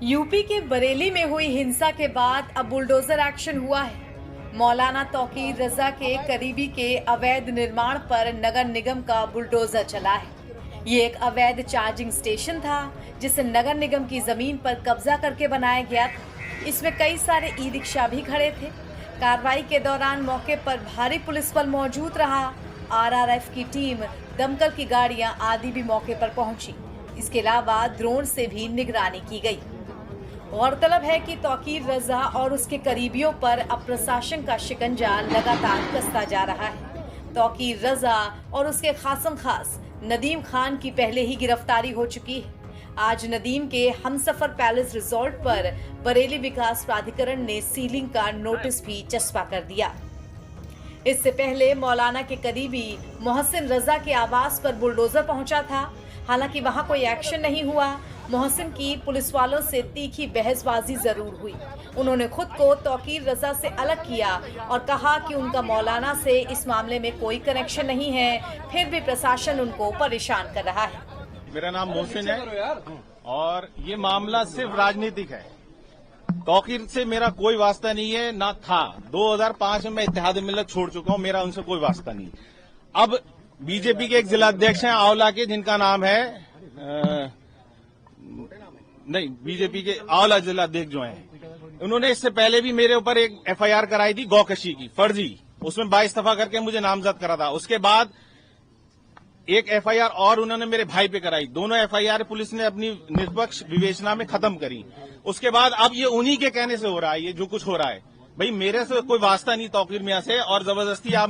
UP के बरेली में हुई हिंसा के बाद अब बुलडोजर एक्शन हुआ है। मौलाना तौकीर रजा के करीबी के अवैध निर्माण पर नगर निगम का बुलडोजर चला है। ये एक अवैध चार्जिंग स्टेशन था जिसे नगर निगम की जमीन पर कब्जा करके बनाया गया था। इसमें कई सारे ई रिक्शा भी खड़े थे। कार्रवाई के दौरान मौके पर भारी पुलिस बल मौजूद रहा। आरआरएफ की टीम, दमकल की गाड़ियां आदि भी मौके पर पहुंची। इसके अलावा ड्रोन से भी निगरानी की गई। गौरतलब है कि तौकीर रजा और उसके करीबियों पर अब प्रशासन का शिकंजा लगातार कसता जा रहा है। तौकीर रजा और उसके खासम खास नदीम खान की पहले ही गिरफ्तारी हो चुकी है। आज नदीम के हमसफर पैलेस रिजॉर्ट पर बरेली विकास प्राधिकरण ने सीलिंग का नोटिस भी चस्पा कर दिया। इससे पहले मौलाना के करीबी मोहसिन रजा के आवास पर बुलडोजर पहुंचा था। हालांकि वहां कोई एक्शन नहीं हुआ। मोहसिन की पुलिस वालों से तीखी बहसबाजी जरूर हुई। उन्होंने खुद को तौकीर रजा से अलग किया और कहा कि उनका मौलाना से इस मामले में कोई कनेक्शन नहीं है, फिर भी प्रशासन उनको परेशान कर रहा है। मेरा नाम मोहसिन है और ये मामला सिर्फ राजनीतिक है। तौकीर से मेरा कोई वास्ता नहीं है, ना था। 2005 में मैं इत्तेहाद मिल्लत छोड़ चुका हूं, मेरा उनसे कोई वास्ता नहीं। अब बीजेपी के एक जिला अध्यक्ष हैं आंवला के, जिनका नाम है बीजेपी के आंवला जिला अध्यक्ष जो हैं, उन्होंने इससे पहले भी मेरे ऊपर एक एफआईआर कराई थी गौकशी की, फर्जी। उसमें 22 दफा करके मुझे नामजद करा था। उसके बाद एक एफआईआर और उन्होंने मेरे भाई पे कराई। दोनों एफआईआर पुलिस ने अपनी निष्पक्ष विवेचना में खत्म करी। उसके बाद अब ये उन्हीं के कहने से हो रहा है, ये जो कुछ हो रहा है। भाई मेरे से कोई वास्ता नहीं तौकीर मियां से, और जबरदस्ती आप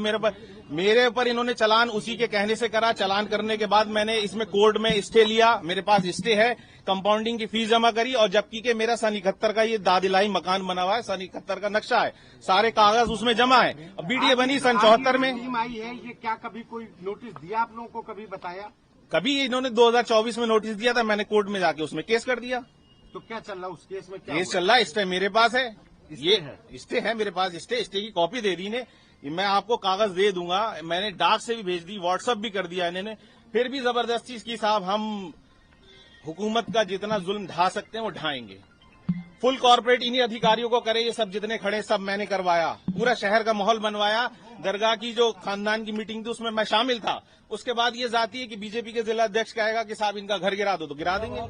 मेरे ऊपर इन्होंने चलान उसी के कहने से करा। चलान करने के बाद मैंने इसमें कोर्ट में स्टे लिया, मेरे पास स्टे है, कंपाउंडिंग की फीस जमा करी, और जबकि के मेरा सन 71 का ये दादिलाई मकान बना हुआ है, सन 71 का नक्शा है, सारे कागज उसमें जमा है। अब बीडीए बनी सन 74 में। आई है ये क्या कभी कोई नोटिस दिया आप लोगों को, कभी बताया? कभी इन्होंने 2024 में नोटिस दिया था, मैंने कोर्ट में जाके उसमें केस कर दिया। तो क्या चल रहा उस केस में? क्या केस चल रहा है, स्टे मेरे पास है, ये स्टे है मेरे पास। स्टे की कॉपी दे दी ने, मैं आपको कागज दे दूंगा। मैंने डाक से भी भेज दी, व्हाट्सएप भी कर दिया इन्होंने, फिर भी जबरदस्ती इसकी साहब हम हुकूमत का जितना जुल्म ढा सकते हैं वो ढाएंगे। फुल कॉर्पोरेट इन्हीं अधिकारियों को करे, ये सब जितने खड़े सब मैंने करवाया। पूरा शहर का माहौल बनवाया। दरगाह की जो खानदान की मीटिंग थी उसमें मैं शामिल था। उसके बाद ये जाती है कि बीजेपी के जिला अध्यक्ष कहेगा कि साहब इनका घर गिरा दो, तो गिरा देंगे।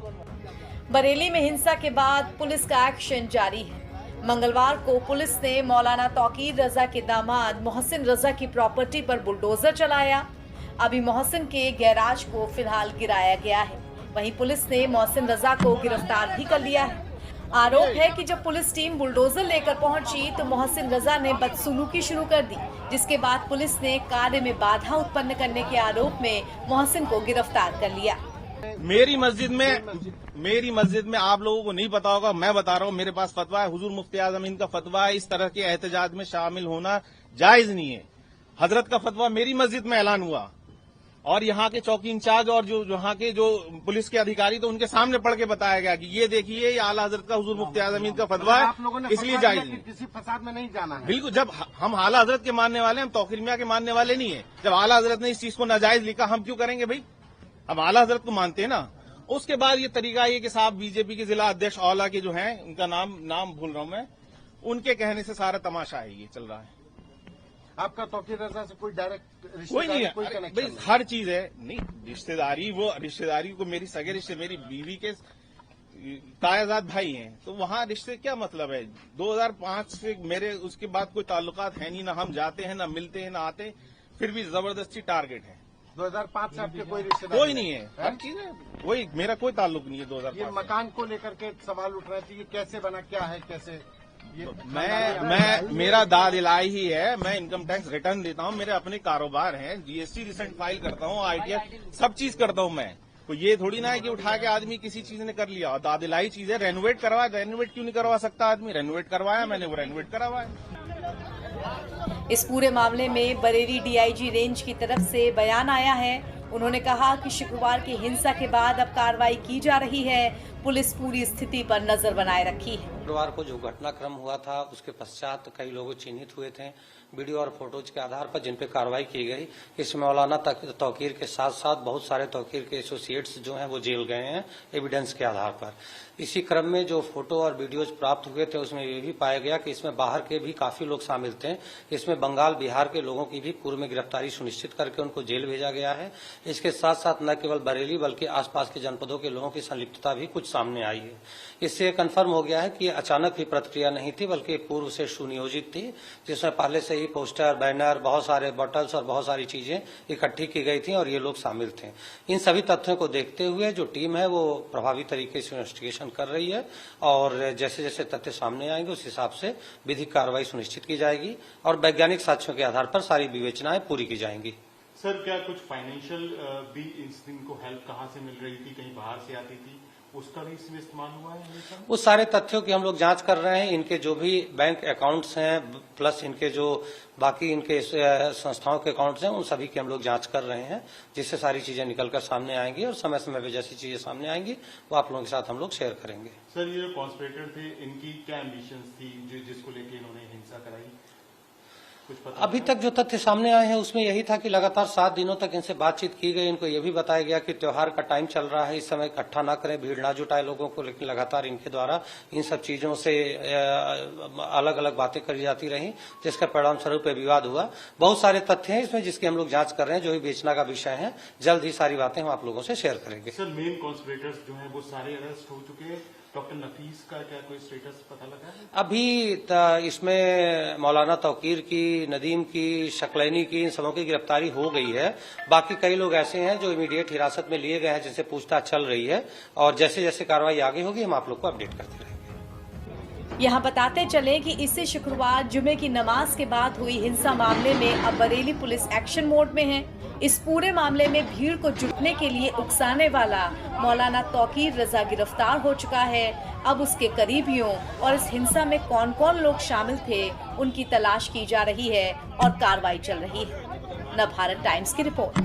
बरेली में हिंसा के बाद पुलिस का एक्शन जारी है। मंगलवार को पुलिस ने मौलाना तौकीर रजा के दामाद मोहसिन रजा की प्रॉपर्टी पर बुलडोजर चलाया। अभी मोहसिन के गैराज को फिलहाल गिराया गया है। वहीं पुलिस ने मोहसिन रजा को गिरफ्तार भी कर लिया है। आरोप है कि जब पुलिस टीम बुलडोजर लेकर पहुंची तो मोहसिन रजा ने बदसलूकी शुरू कर दी, जिसके बाद पुलिस ने कार्य में बाधा उत्पन्न करने के आरोप में मोहसिन को गिरफ्तार कर लिया। मेरी मस्जिद में आप लोगों को नहीं पता होगा, मैं बता रहा हूँ, मेरे पास फतवा है, हुजूर मुफ्ती आजम हिंद का फतवा है, इस तरह के एहतजाज में शामिल होना जायज नहीं है। हजरत का फतवा मेरी मस्जिद में ऐलान हुआ, और यहाँ के चौकी इंचार्ज और जो यहाँ के जो पुलिस के अधिकारी, तो उनके सामने पढ़ के बताया गया कि ये देखिए ये आला हजरत का हुजूर मुफ्ती आजम हिंद का फतवा है, इसलिए जायज नहीं। किसी फसाद में नहीं जाना है। बिल्कुल, जब हम आला हजरत के मानने वाले, हम तौकीर मियां के मानने वाले नहीं है। जब आला हजरत ने इस चीज को नाजायज लिखा, हम क्यों करेंगे भाई? हम आला हजरत को मानते हैं ना। उसके बाद ये तरीका ये कि साहब बीजेपी के जिला अध्यक्ष आंवला के जो हैं, उनका नाम भूल रहा हूं मैं, उनके कहने से सारा तमाशा है, ये चल रहा है। आपका तौकीर रजा से कोई डायरेक्ट कोई नहीं है, कोई भाई हर चीज है। नहीं, रिश्तेदारी को मेरी सगे रिश्ते, मेरी बीवी के तायाजाद भाई हैं, तो वहाँ रिश्ते क्या मतलब है? 2005 से मेरे उसके बाद कोई ताल्लुकात है नहीं, ना हम जाते हैं, ना मिलते हैं, ना आते, फिर भी जबरदस्ती टारगेट है। 2005 से आपके कोई रिश्तेदार कोई नहीं है, हर चीज है, कोई मेरा कोई ताल्लुक नहीं है 2005। ये मकान को लेकर के सवाल उठ रहे थे, ये कैसे बना, क्या है, कैसे? ये मेरा दाद इलाही ही है। मैं इनकम टैक्स रिटर्न देता हूँ, मेरे अपने कारोबार हैं, जीएसटी रिसेंट फाइल करता हूँ, आईटीआर सब चीज करता हूँ मैं। तो ये थोड़ी ना है कि उठा के आदमी किसी चीज ने कर लिया। दाद इलाही चीज है, रेनोवेट करवा, रेनोवेट क्यों नहीं करवा सकता आदमी? रेनोवेट करवाया मैंने, वो रेनोवेट करवाया। इस पूरे मामले में बरेली डीआईजी रेंज की तरफ से बयान आया है। उन्होंने कहा कि शुक्रवार की हिंसा के बाद अब कार्रवाई की जा रही है। पुलिस पूरी स्थिति पर नजर बनाए रखी है। शुक्रवार को जो घटनाक्रम हुआ था उसके पश्चात कई लोग चिन्हित हुए थे वीडियो और फोटोज के आधार पर, जिन पे कार्रवाई की गई। इसमें मौलाना तौकीर के साथ साथ बहुत सारे तौकीर के एसोसिएट्स जो हैं वो जेल गए हैं एविडेंस के आधार पर। इसी क्रम में जो फोटो और वीडियोज प्राप्त हुए थे उसमें ये भी पाया गया कि इसमें बाहर के भी काफी लोग शामिल थे। इसमें बंगाल बिहार के लोगों की भी पूर्व में गिरफ्तारी सुनिश्चित करके उनको जेल भेजा गया है। इसके साथ साथ न केवल बरेली बल्कि आसपास के जनपदों के लोगों की संलिप्तता भी कुछ सामने आई है। इससे कन्फर्म हो गया है कि अचानक ही प्रतिक्रिया नहीं थी बल्कि पूर्व से सुनियोजित थी, जिसमें पहले से ही पोस्टर, बैनर, बहुत सारे बॉटल्स और बहुत सारी चीजें इकट्ठी की गई थी और ये लोग शामिल थे। इन सभी तथ्यों को देखते हुए जो टीम है वो प्रभावी तरीके से इन्वेस्टिगेशन कर रही है और जैसे जैसे तथ्य सामने आएंगे उस हिसाब से विधिक कार्रवाई सुनिश्चित की जाएगी और वैज्ञानिक साक्ष्यों के आधार पर सारी विवेचनाएं पूरी की जाएंगी। सर, क्या कुछ फाइनेंशियल भी इनको हेल्प कहाँ से मिल रही थी, कहीं बाहर से आती थी, उसका भी इसमें इस्तेमाल हुआ है? उस सारे तथ्यों की हम लोग जांच कर रहे हैं। इनके जो भी बैंक अकाउंट्स हैं प्लस इनके जो बाकी इनके संस्थाओं के अकाउंट्स हैं उन सभी की हम लोग जांच कर रहे हैं, जिससे सारी चीजें निकलकर सामने आएंगी और समय समय पर जैसी चीजें सामने आएंगी वो आप लोगों के साथ हम लोग शेयर करेंगे। सर, ये जो कॉन्स्पिरेटर थे इनकी क्या एम्बिशंस थी जिसको लेकर इन्होंने हिंसा कराई? अभी तक जो तथ्य सामने आए हैं उसमें यही था कि लगातार 7 दिनों तक इनसे बातचीत की गई। इनको ये भी बताया गया कि त्योहार का टाइम चल रहा है, इस समय इकट्ठा ना करें, भीड़ ना जुटाए लोगों को, लेकिन लगातार इनके द्वारा इन सब चीजों से अलग अलग बातें करी जाती रही, जिसका परिणाम स्वरूप विवाद हुआ। बहुत सारे तथ्य हैं इसमें जिसकी हम लोग जांच कर रहे हैं, जो भी बेचना का विषय है। जल्द ही सारी बातें हम आप लोगों से शेयर करेंगे। सर, मेन कॉन्स्पिरेटर्स जो है वो सारे अरेस्ट हो चुके हैं। डॉक्टर नफीस का क्या कोई स्टेटस पता लगा है? अभी इसमें मौलाना तौकीर की, नदीम की, शकलैनी की, इन सबों की गिरफ्तारी हो गई है। बाकी कई लोग ऐसे हैं जो इमीडिएट हिरासत में लिए गए हैं, जिनसे पूछताछ चल रही है और जैसे जैसे कार्रवाई आगे होगी हम आप लोग को अपडेट करते रहेंगे। यहाँ बताते चले कि इसी शुक्रवार जुमे की नमाज के बाद हुई हिंसा मामले में अब बरेली पुलिस एक्शन मोड में है। इस पूरे मामले में भीड़ को जुटने के लिए उकसाने वाला मौलाना तौकीर रजा गिरफ्तार हो चुका है। अब उसके करीबियों और इस हिंसा में कौन कौन लोग शामिल थे उनकी तलाश की जा रही है और कार्रवाई चल रही है। नवभारत टाइम्स की रिपोर्ट।